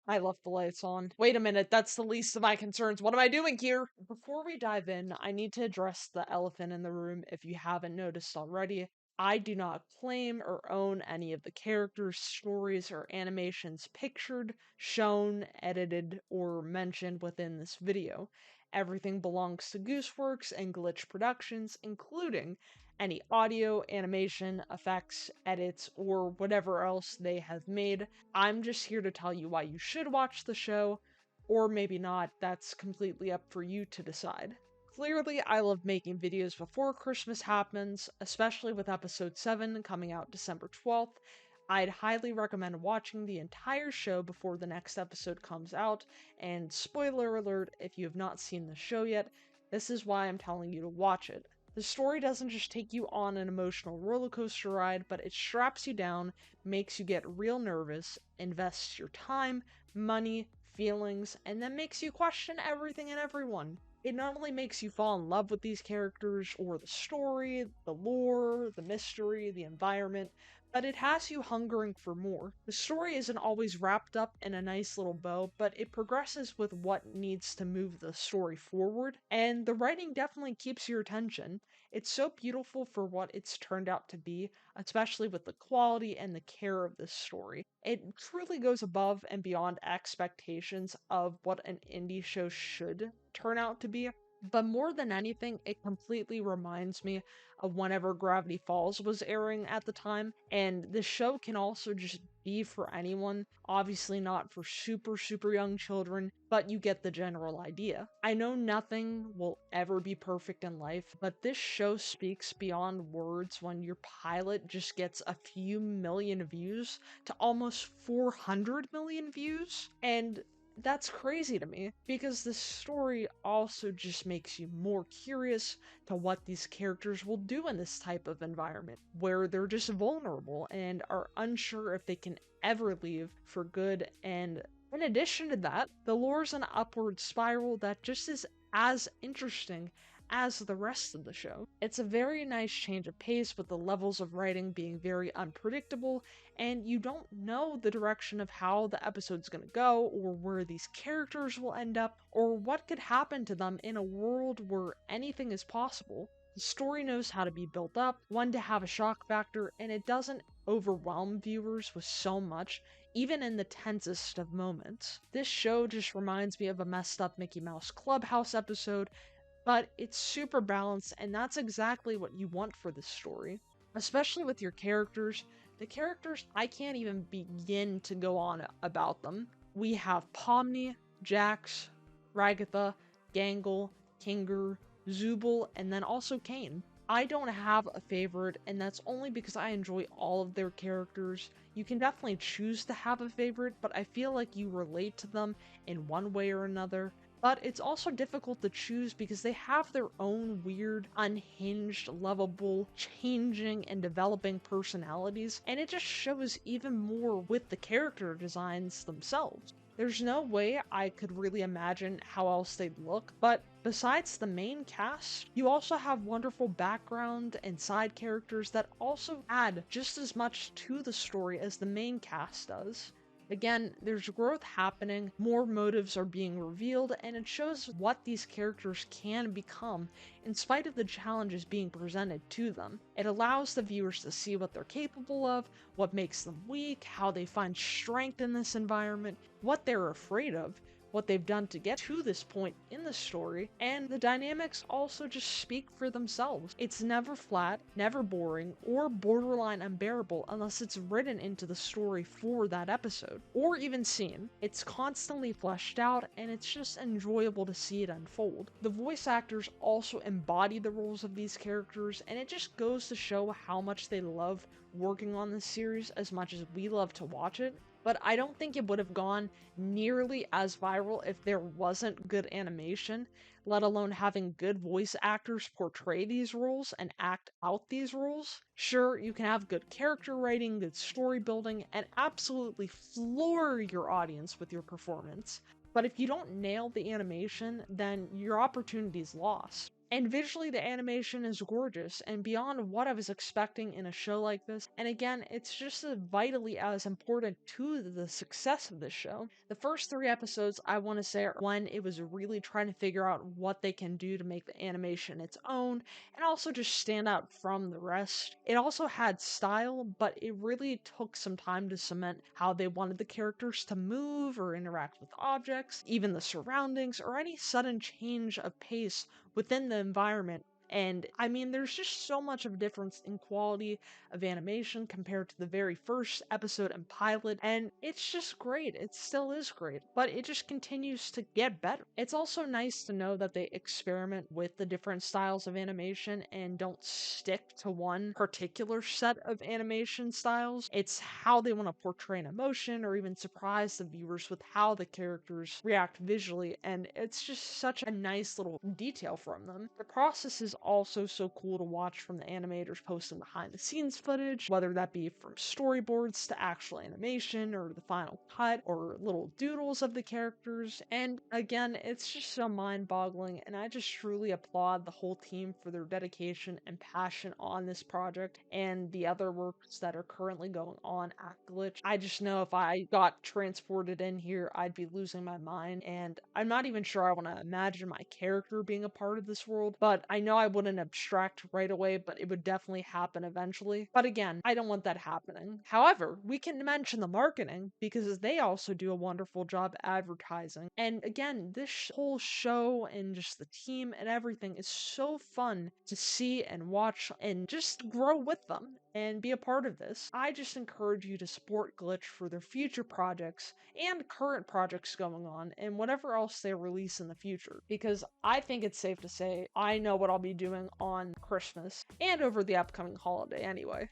I left the lights on. Wait a minute, that's the least of my concerns. What am I doing here? Before we dive in, I need to address the elephant in the room if you haven't noticed already. I do not claim or own any of the characters, stories, or animations pictured, shown, edited, or mentioned within this video. Everything belongs to GOOSEWORXS and Glitch Productions, including any audio, animation, effects, edits, or whatever else they have made. I'm just here to tell you why you should watch the show, or maybe not, that's completely up for you to decide. Clearly, I love making videos before Christmas happens, especially with episode 7 coming out December 12th. I'd highly recommend watching the entire show before the next episode comes out, and spoiler alert, if you have not seen the show yet, this is why I'm telling you to watch it. The story doesn't just take you on an emotional roller coaster ride, but it straps you down, makes you get real nervous, invests your time, money, feelings, and then makes you question everything and everyone. It not only makes you fall in love with these characters or the story, the lore, the mystery, the environment, but it has you hungering for more. The story isn't always wrapped up in a nice little bow, but it progresses with what needs to move the story forward, and the writing definitely keeps your attention. It's so beautiful for what it's turned out to be, especially with the quality and the care of this story. It truly goes above and beyond expectations of what an indie show should turn out to be. But more than anything, it completely reminds me of whenever Gravity Falls was airing at the time, and the show can also just be for anyone, obviously not for super young children, but you get the general idea. I know nothing will ever be perfect in life, but this show speaks beyond words when your pilot just gets a few million views to almost 400 million views, and that's crazy to me, because the story also just makes you more curious to what these characters will do in this type of environment, where they're just vulnerable and are unsure if they can ever leave for good. And in addition to that, the lore's an upward spiral that just is as interesting as the rest of the show. It's a very nice change of pace, with the levels of writing being very unpredictable, and you don't know the direction of how the episode's gonna go, or where these characters will end up, or what could happen to them in a world where anything is possible. The story knows how to be built up, one to have a shock factor, and it doesn't overwhelm viewers with so much, even in the tensest of moments. This show just reminds me of a messed up Mickey Mouse Clubhouse episode, but it's super balanced, and that's exactly what you want for this story. Especially with your characters. The characters, I can't even begin to go on about them. We have Pomni, Jax, Ragatha, Gangle, Kinger, Zooble, and then also Kane. I don't have a favorite, and that's only because I enjoy all of their characters. You can definitely choose to have a favorite, but I feel like you relate to them in one way or another. But it's also difficult to choose because they have their own weird, unhinged, lovable, changing, and developing personalities, and it just shows even more with the character designs themselves. There's no way I could really imagine how else they'd look, but besides the main cast, you also have wonderful background and side characters that also add just as much to the story as the main cast does. Again, there's growth happening, more motives are being revealed, and it shows what these characters can become in spite of the challenges being presented to them. It allows the viewers to see what they're capable of, what makes them weak, how they find strength in this environment, what they're afraid of, what they've done to get to this point in the story, and the dynamics also just speak for themselves. It's never flat, never boring, or borderline unbearable unless it's written into the story for that episode, or even seen. It's constantly fleshed out, and it's just enjoyable to see it unfold. The voice actors also embody the roles of these characters, and it just goes to show how much they love working on this series as much as we love to watch it. But I don't think it would have gone nearly as viral if there wasn't good animation, let alone having good voice actors portray these roles and act out these roles. Sure, you can have good character writing, good story building, and absolutely floor your audience with your performance. But if you don't nail the animation, then your opportunity's lost. And visually, the animation is gorgeous and beyond what I was expecting in a show like this. And again, it's just as vitally as important to the success of this show. The first 3 episodes, I want to say, are when it was really trying to figure out what they can do to make the animation its own and also just stand out from the rest. It also had style, but it really took some time to cement how they wanted the characters to move or interact with objects, even the surroundings, or any sudden change of pace within the environment. And I mean, there's just so much of a difference in quality of animation compared to the very first episode and pilot, and it's just great. It still is great, but it just continues to get better. It's also nice to know that they experiment with the different styles of animation and don't stick to one particular set of animation styles. It's how they want to portray an emotion or even surprise the viewers with how the characters react visually, and it's just such a nice little detail from them. The process is also so cool to watch from the animators posting behind the scenes footage, whether that be from storyboards to actual animation or the final cut or little doodles of the characters. And again, it's just so mind boggling, and I just truly applaud the whole team for their dedication and passion on this project and the other works that are currently going on at Glitch. I just know if I got transported in here, I'd be losing my mind, and I'm not even sure I want to imagine my character being a part of this world, but I know I wouldn't abstract right away, but it would definitely happen eventually. But again, I don't want that happening. However, we can mention the marketing because they also do a wonderful job advertising. And again, this whole show and just the team and everything is so fun to see and watch and just grow with them and be a part of this. I just encourage you to support Glitch for their future projects and current projects going on and whatever else they release in the future, because I think it's safe to say I know what I'll be doing on Christmas and over the upcoming holiday anyway.